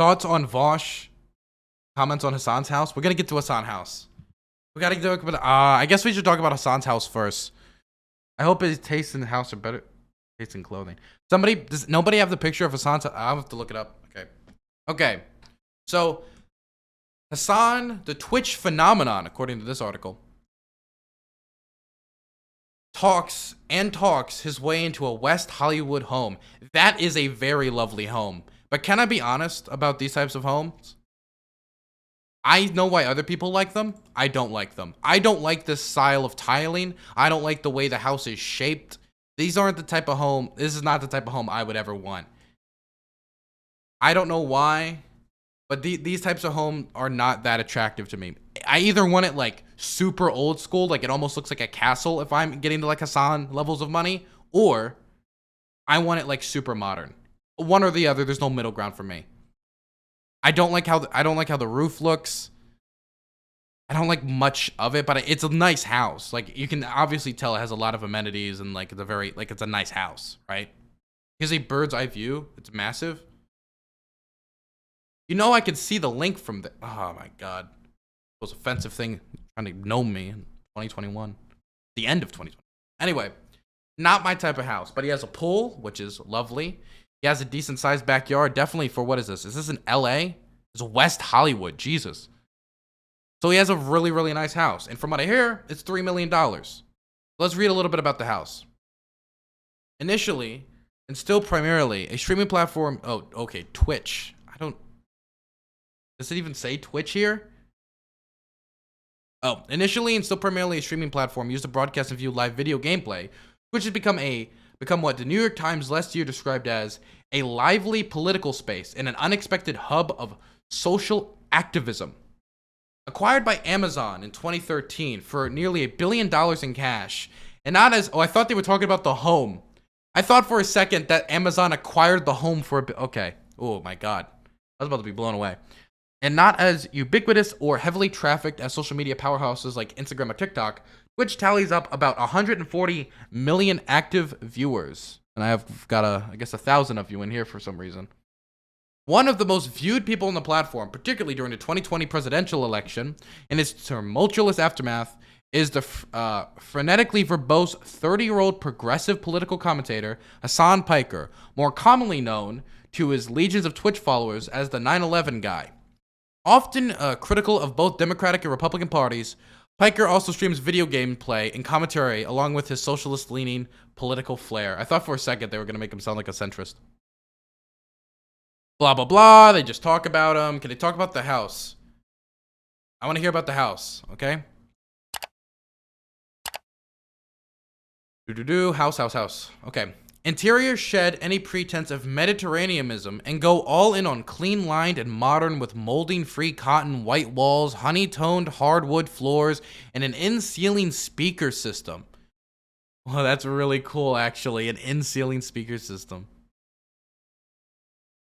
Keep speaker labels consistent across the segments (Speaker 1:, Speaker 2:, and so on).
Speaker 1: Thoughts on Vosh? Comments on Hasan's house? We're gonna get to Hasan's house. We gotta talk about. I guess we should talk about Hasan's house first. I hope his taste in the house are better. Taste in clothing. Does nobody have the picture of Hasan's? I'll have to look it up. Okay. So Hasan, the Twitch phenomenon, according to this article, talks his way into a West Hollywood home. That is a very lovely home. But can I be honest about these types of homes? I know why other people like them. I don't like them. I don't like this style of tiling. I don't like the way the house is shaped. These aren't the type of home. This is not the type of home I would ever want. I don't know why, but these types of homes are not that attractive to me. I either want it like super old school, like it almost looks like a castle if I'm getting to like Hasan levels of money, or I want it like super modern. One or the other. There's no middle ground for me. I don't like how the roof looks. I don't like much of it, but it's a nice house. Like you can obviously tell it has a lot of amenities and like it's a nice house, right? Here's a bird's eye view. It's massive. You know, I could see the link from the. Oh my god, most offensive thing trying to know me in 2021, the end of 2020. Anyway, not my type of house, but he has a pool, which is lovely. He has a decent sized backyard. Definitely for what is this? Is this in LA? It's West Hollywood. Jesus. So he has a really, really nice house. And from what I hear, it's $3 million. Let's read a little bit about the house. Initially, and still primarily, a streaming platform. Oh, okay. Twitch. Does it even say Twitch here? Oh, initially and still primarily a streaming platform used to broadcast and view live video gameplay, which has become what the New York Times last year described as a lively political space and an unexpected hub of social activism. Acquired by Amazon in 2013 for nearly $1 billion in cash, and not as, I thought they were talking about the home. I thought for a second that Amazon acquired the home for okay. Oh my god. I was about to be blown away. And not as ubiquitous or heavily trafficked as social media powerhouses like Instagram or TikTok, which tallies up about 140 million active viewers. And I have got I guess 1,000 of you in here for some reason. One of the most viewed people on the platform, particularly during the 2020 presidential election and its tumultuous aftermath, is the frenetically verbose 30-year-old progressive political commentator Hasan Piker, more commonly known to his legions of Twitch followers as the 9/11 guy. Often critical of both Democratic and Republican parties, Piker also streams video game play and commentary along with his socialist-leaning political flair. I thought for a second they were going to make him sound like a centrist. Blah, blah, blah. They just talk about him. Can they talk about the house? I want to hear about the house, okay? House. Okay. Interior shed any pretense of Mediterraneanism and go all in on clean-lined and modern with molding-free cotton white walls, honey-toned hardwood floors, and an in-ceiling speaker system. Well, that's really cool, actually, an in-ceiling speaker system.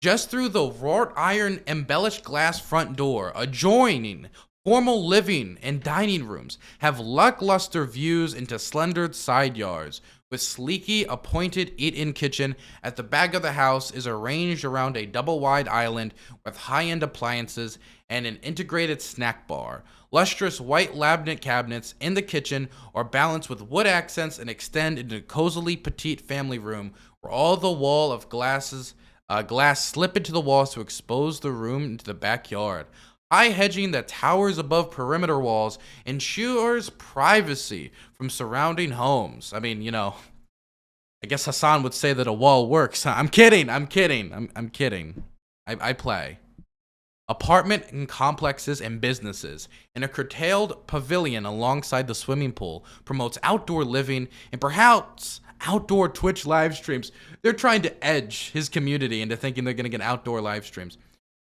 Speaker 1: Just through the wrought iron embellished glass front door, adjoining formal living and dining rooms have lackluster views into slender side yards, with sleeky, appointed eat-in kitchen at the back of the house is arranged around a double-wide island with high-end appliances and an integrated snack bar. Lustrous white laminate cabinets in the kitchen are balanced with wood accents and extend into a cozily petite family room where all the wall of glass slip into the walls to expose the room into the backyard. High hedging that towers above perimeter walls ensures privacy from surrounding homes. I mean, you know, I guess Hasan would say that a wall works. I'm kidding. I'm kidding. I play. Apartment and complexes and businesses in a curtailed pavilion alongside the swimming pool promotes outdoor living and perhaps outdoor Twitch live streams. They're trying to edge his community into thinking they're going to get outdoor live streams.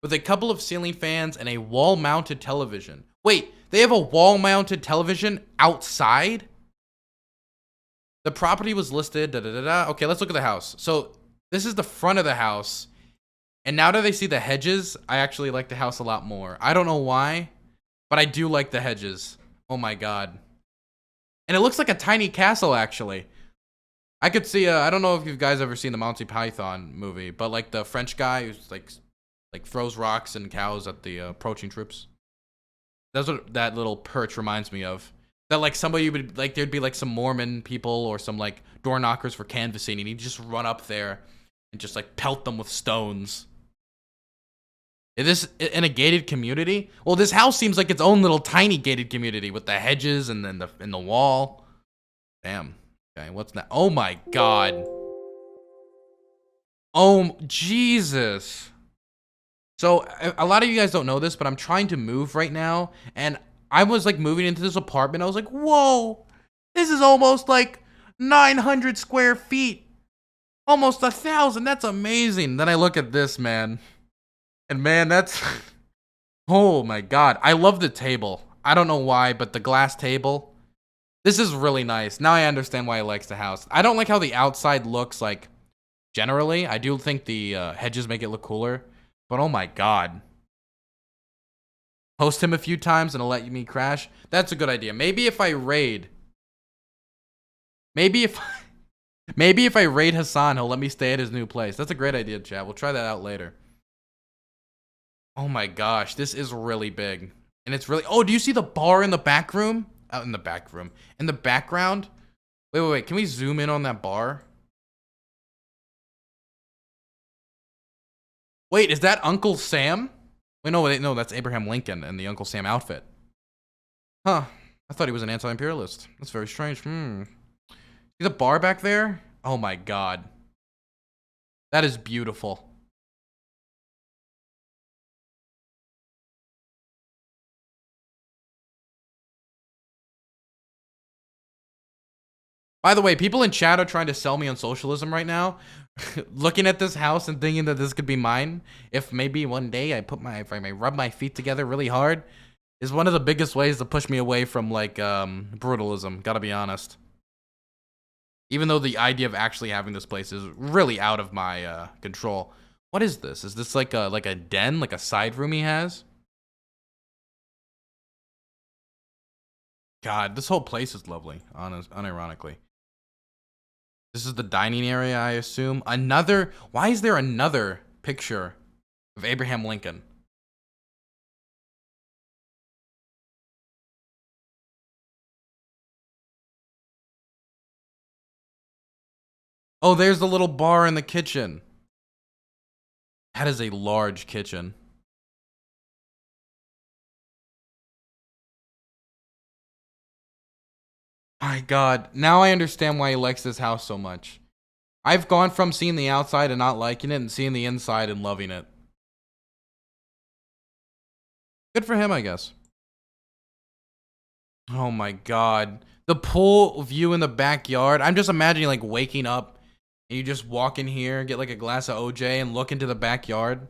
Speaker 1: With a couple of ceiling fans and a wall-mounted television. Wait, they have a wall-mounted television outside? The property was listed, Okay, let's look at the house. So this is the front of the house. And now that they see the hedges, I actually like the house a lot more. I don't know why, but I do like the hedges. Oh my god. And it looks like a tiny castle, actually. I could see, I don't know if you guys ever seen the Monty Python movie, but like the French guy who's like like throws rocks and cows at the approaching troops. That's what that little perch reminds me of. That like somebody would like there'd be like some Mormon people or some like door knockers for canvassing, and he'd just run up there and just like pelt them with stones. Is this in a gated community? Well, this house seems like its own little tiny gated community with the hedges and then the wall. Damn. Okay, what's that? Oh my god. Oh Jesus. So a lot of you guys don't know this, but I'm trying to move right now, and I was like moving into this apartment. I was like, whoa, this is almost like 900 square feet, almost 1,000. That's amazing. Then I look at this, man, and man, that's oh my god. I love the table. I don't know why, but the glass table, this is really nice. Now I understand why he likes the house. I don't like how the outside looks like generally. I do think the hedges make it look cooler. But oh my god. Host him a few times and he'll let me crash. That's a good idea. Maybe if I raid. Maybe if I raid Hasan, he'll let me stay at his new place. That's a great idea, chat. We'll try that out later. Oh my gosh, this is really big. And it's really... Oh, do you see the bar in the back room? Out in the back room. In the background? Wait. Can we zoom in on that bar? Wait, is that Uncle Sam? Wait, no, that's Abraham Lincoln in the Uncle Sam outfit. Huh. I thought he was an anti-imperialist. That's very strange. See the bar back there? Oh my god. That is beautiful. By the way, people in chat are trying to sell me on socialism right now. Looking at this house and thinking that this could be mine, if maybe one day if I may rub my feet together really hard, is one of the biggest ways to push me away from like brutalism. Gotta be honest. Even though the idea of actually having this place is really out of my control. What is this? Is this like a den, like a side room he has? God, this whole place is lovely, unironically. This is the dining area, I assume. Why is there another picture of Abraham Lincoln? Oh, there's the little bar in the kitchen. That is a large kitchen. My god, now I understand why he likes this house so much. I've gone from seeing the outside and not liking it and seeing the inside and loving it. Good for him, I guess. Oh my god. The pool view in the backyard. I'm just imagining like waking up and you just walk in here, get like a glass of OJ and look into the backyard.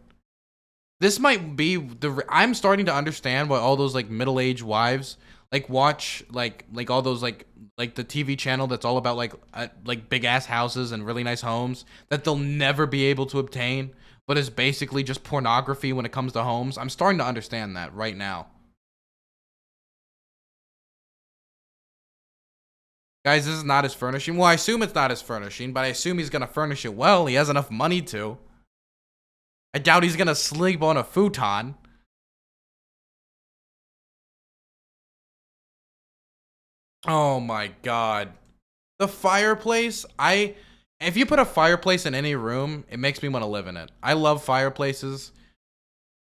Speaker 1: This might be I'm starting to understand why all those like middle-aged wives like watch like all those like the TV channel that's all about like big ass houses and really nice homes that they'll never be able to obtain, but is basically just pornography when it comes to homes. I'm starting to understand that right now. Guys, this is not his furnishing. Well, I assume it's not his furnishing, but I assume he's gonna furnish it well. He has enough money to. I doubt he's gonna sleep on a futon. Oh my god. The fireplace, if you put a fireplace in any room, it makes me want to live in it. I love fireplaces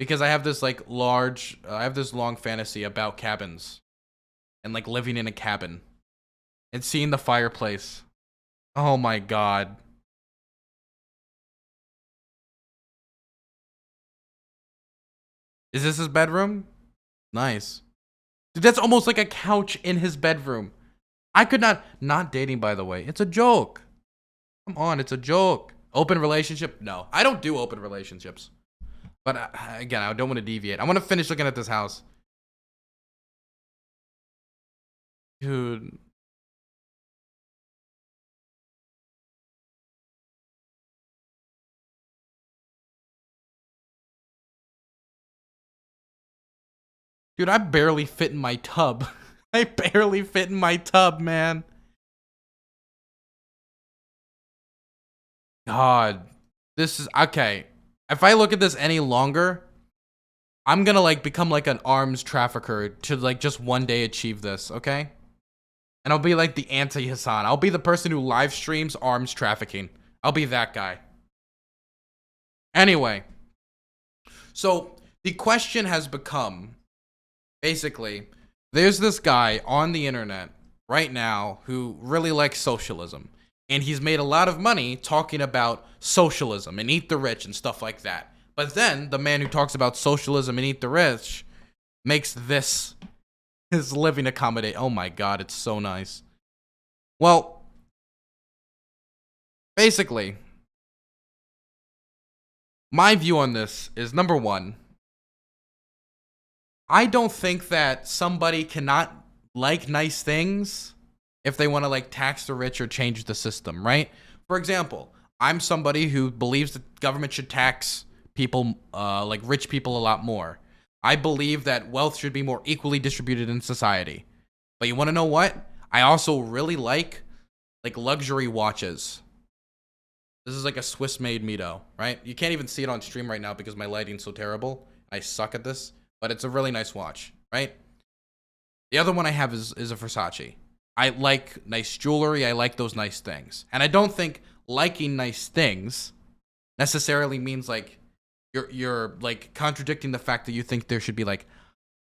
Speaker 1: because I have this like I have this long fantasy about cabins and like living in a cabin and seeing the fireplace. Oh my god. Is this his bedroom? Nice. Dude, that's almost like a couch in his bedroom. I could not dating, by the way. It's a joke. Come on, it's a joke. Open relationship? No, I don't do open relationships. But again, I don't want to deviate. I want to finish looking at this house. Dude. Dude, I barely fit in my tub. I barely fit in my tub, man. God. This is... Okay. if I look at this any longer, I'm gonna like become like an arms trafficker to like just one day achieve this, okay? And I'll be like the anti-Hasan. I'll be the person who live streams arms trafficking. I'll be that guy. Anyway, so the question has become, basically, there's this guy on the internet right now who really likes socialism. And he's made a lot of money talking about socialism and eat the rich and stuff like that. But then the man who talks about socialism and eat the rich makes this his living accommodate. Oh my God, it's so nice. Well, basically, my view on this is, number one, I don't think that somebody cannot like nice things if they want to like tax the rich or change the system, right? For example, I'm somebody who believes the government should tax people, like rich people, a lot more. I believe that wealth should be more equally distributed in society. But you want to know what? I also really like luxury watches. This is like a Swiss-made Mito, right? You can't even see it on stream right now because my lighting's so terrible. I suck at this, but it's a really nice watch, right? The other one I have is a Versace. I like nice jewelry. I like those nice things. And I don't think liking nice things necessarily means like you're like contradicting the fact that you think there should be like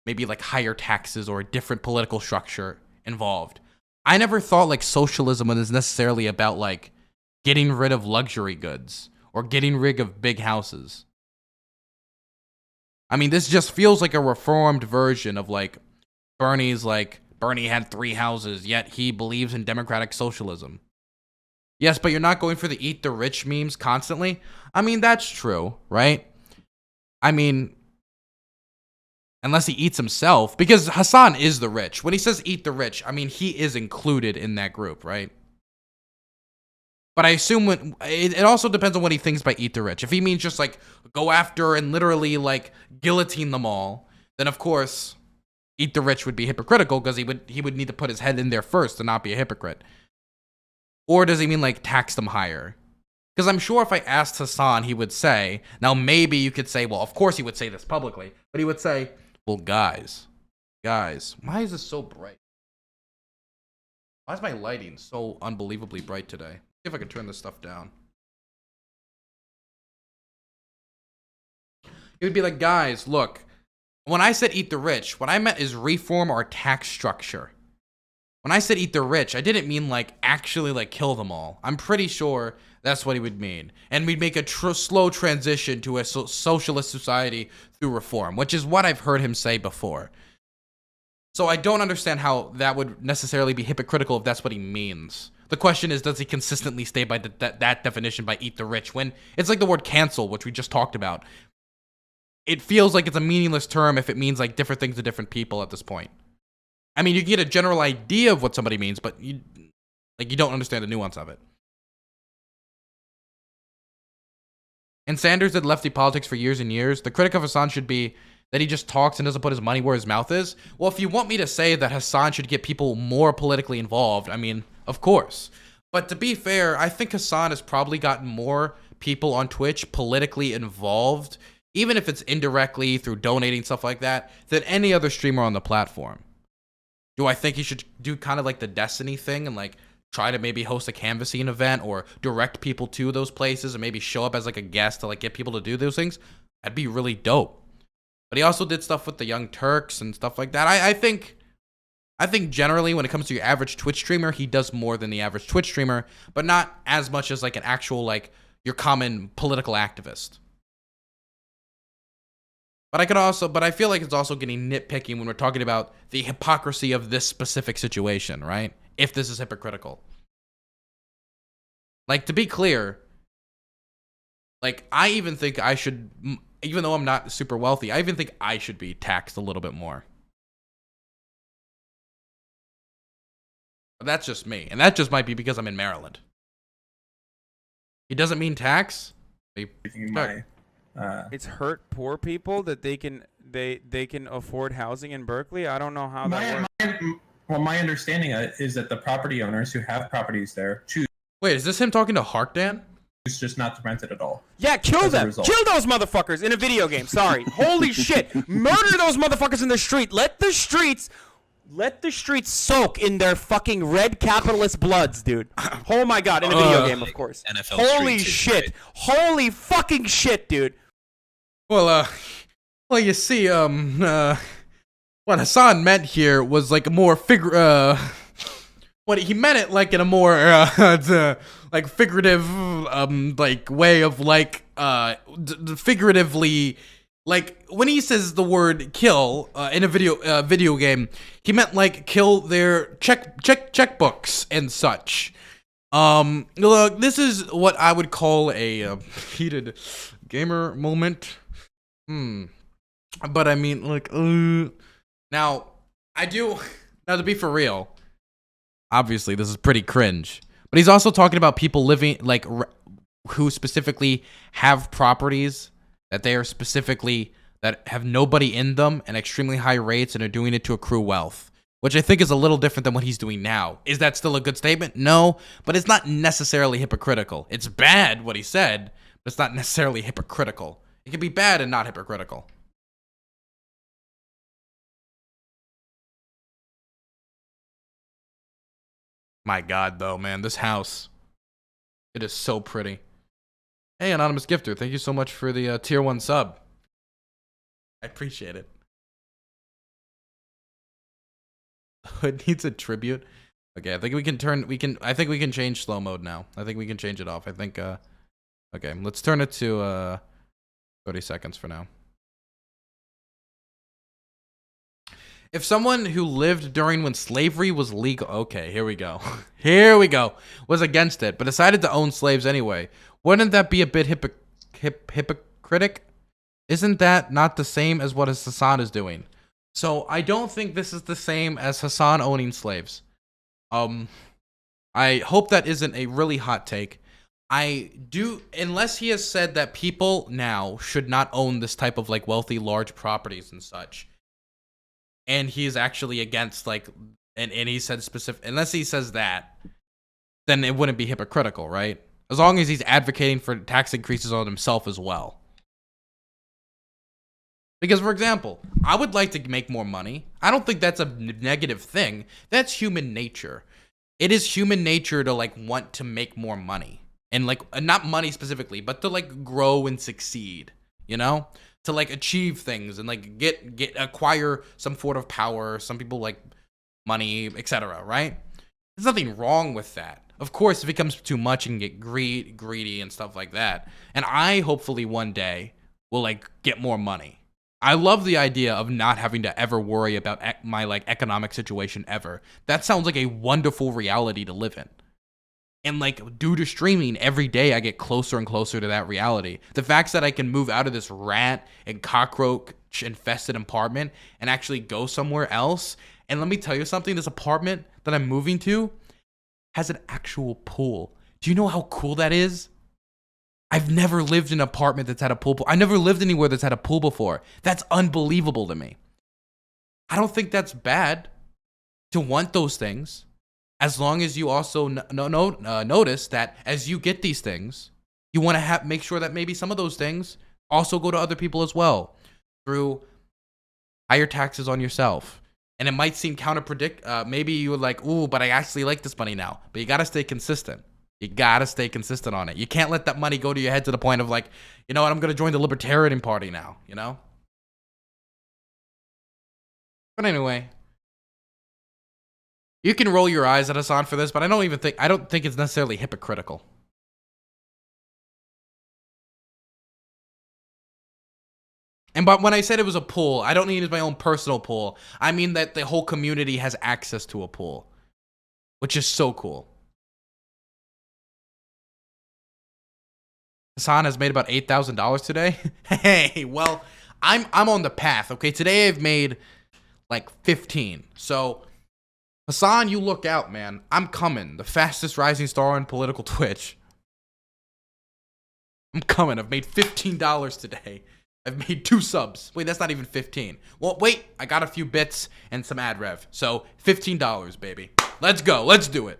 Speaker 1: maybe like higher taxes or a different political structure involved. I never thought like socialism was necessarily about like getting rid of luxury goods or getting rid of big houses. I mean, this just feels like a reformed version of like Bernie's like, Bernie had 3 houses, yet he believes in democratic socialism. Yes, but you're not going for the eat the rich memes constantly? I mean, that's true, right? I mean, unless he eats himself, because Hasan is the rich. When he says eat the rich, I mean, he is included in that group, right? But I assume it also depends on what he thinks by eat the rich. If he means just like go after and literally like guillotine them all, then of course eat the rich would be hypocritical because he would need to put his head in there first to not be a hypocrite. Or does he mean like tax them higher? Because I'm sure if I asked Hasan, he would say, now maybe you could say, well, of course he would say this publicly, but he would say, well, guys, why is this so bright? Why is my lighting so unbelievably bright today? See if I can turn this stuff down. He would be like, guys, look, when I said eat the rich, what I meant is reform our tax structure. When I said eat the rich, I didn't mean like actually like kill them all. I'm pretty sure that's what he would mean. And we'd make a slow transition to a socialist society through reform, which is what I've heard him say before. So I don't understand how that would necessarily be hypocritical if that's what he means. The question is, does he consistently stay by that definition by eat the rich? When it's like the word cancel, which we just talked about. It feels like it's a meaningless term if it means like different things to different people at this point. I mean, you get a general idea of what somebody means, but you don't understand the nuance of it. And Sanders did lefty politics for years and years. The critic of Hasan should be that he just talks and doesn't put his money where his mouth is. Well, if you want me to say that Hasan should get people more politically involved, I mean, of course. But to be fair, I think Hasan has probably gotten more people on Twitch politically involved, even if it's indirectly through donating, stuff like that, than any other streamer on the platform. Do I think he should do kind of like the Destiny thing and like try to maybe host a canvassing event or direct people to those places and maybe show up as like a guest to like get people to do those things? That'd be really dope. But he also did stuff with the Young Turks and stuff like that. I think generally when it comes to your average Twitch streamer, he does more than the average Twitch streamer, but not as much as like an actual like your common political activist. But I feel like it's also getting nitpicking when we're talking about the hypocrisy of this specific situation, right? If this is hypocritical. Like, to be clear, like, I even think I should, even though I'm not super wealthy, I even think I should be taxed a little bit more. But that's just me. And that just might be because I'm in Maryland. He doesn't mean tax?
Speaker 2: It's hurt poor people that they can afford housing in Berkeley. I don't know how that works.
Speaker 3: My understanding is that the property owners who have properties there choose.
Speaker 1: Wait, is this him talking to Harkdan?
Speaker 3: choose just not to rent it at all.
Speaker 2: Yeah, kill
Speaker 3: As a
Speaker 2: them.
Speaker 3: result.
Speaker 2: Kill those motherfuckers in a video game. Sorry. Holy shit. Murder those motherfuckers in the street. Let the streets soak in their fucking red capitalist bloods, dude. Oh my god, in a video game, of course.
Speaker 4: NFL
Speaker 2: Holy
Speaker 4: Street
Speaker 2: shit.
Speaker 4: 2, right?
Speaker 2: Holy fucking shit, dude.
Speaker 1: Well, you see, what Hasan meant here was like a more what he meant it like in a more like figurative like way of like figuratively, like when he says the word kill in a video game, he meant like kill their checkbooks and such. Look, this is what I would call a heated gamer moment. But I mean, like, now to be for real, obviously this is pretty cringe, but he's also talking about people living like who specifically have properties that they are specifically that have nobody in them and extremely high rates and are doing it to accrue wealth, which I think is a little different than what he's doing now. Is that still a good statement? No, but it's not necessarily hypocritical. It's bad what he said, but it's not necessarily hypocritical. It can be bad and not hypocritical. My God, though, man, this house, it is so pretty. Hey, anonymous gifter, thank you so much for the tier 1 sub. I appreciate it. It needs a tribute. Okay, I think we can change slow mode now. I think we can change it off. I think, okay, let's turn it to 30 seconds for now. If someone who lived during when slavery was legal, okay, here we go. Here we go. Was against it, but decided to own slaves anyway. Wouldn't that be a bit hypocritic? Isn't that not the same as what Hasan is doing? So I don't think this is the same as Hasan owning slaves. I hope that isn't a really hot take. I do, unless he has said that people now should not own this type of like wealthy large properties and such. And he is actually against like, and he said specific, unless he says that, then it wouldn't be hypocritical, right? As long as he's advocating for tax increases on himself as well. Because, for example, I would like to make more money. I don't think that's a negative thing. That's human nature. It is human nature to like want to make more money. And like, not money specifically, but to like grow and succeed, you know? To like achieve things and like acquire some sort of power. Some people like money, etc., right? There's nothing wrong with that. Of course, if it becomes too much, you can get greedy and stuff like that. And I hopefully one day will like get more money. I love the idea of not having to ever worry about my like economic situation ever. That sounds like a wonderful reality to live in. And like due to streaming, every day I get closer and closer to that reality. The fact that I can move out of this rat and cockroach infested apartment and actually go somewhere else. And let me tell you something, this apartment that I'm moving to has an actual pool. Do you know how cool that is? I've never lived in an apartment that's had a pool. I never lived anywhere that's had a pool before. That's unbelievable to me. I don't think that's bad to want those things, as long as you also notice that as you get these things, you want to make sure that maybe some of those things also go to other people as well through higher taxes on yourself. And it might seem maybe you're like, ooh, but I actually like this money now. But you got to stay consistent. You got to stay consistent on it. You can't let that money go to your head to the point of like, you know what, I'm going to join the Libertarian Party now, you know? But anyway, you can roll your eyes at Hasan for this, but I don't think it's necessarily hypocritical. And but when I said it was a pool, I don't mean it's my own personal pool. I mean that the whole community has access to a pool, which is so cool. Hasan has made about $8,000 today. Hey, well, I'm on the path. Okay, today I've made like 15. So Hasan, you look out, man. I'm coming. The fastest rising star on political Twitch. I'm coming. I've made $15 today. I've made 2 subs. Wait, that's not even 15. Well, wait. I got a few bits and some ad rev. So $15, baby. Let's go. Let's do it.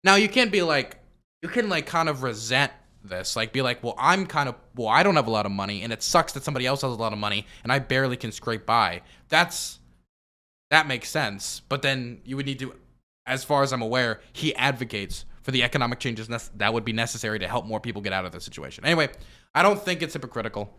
Speaker 1: Now, you can't be like, you can like kind of resent this, like be like, well, I don't have a lot of money, and it sucks that somebody else has a lot of money, and I barely can scrape by. That makes sense. But then you would need to, as far as I'm aware, he advocates for the economic changes that would be necessary to help more people get out of this situation. Anyway, I don't think it's hypocritical.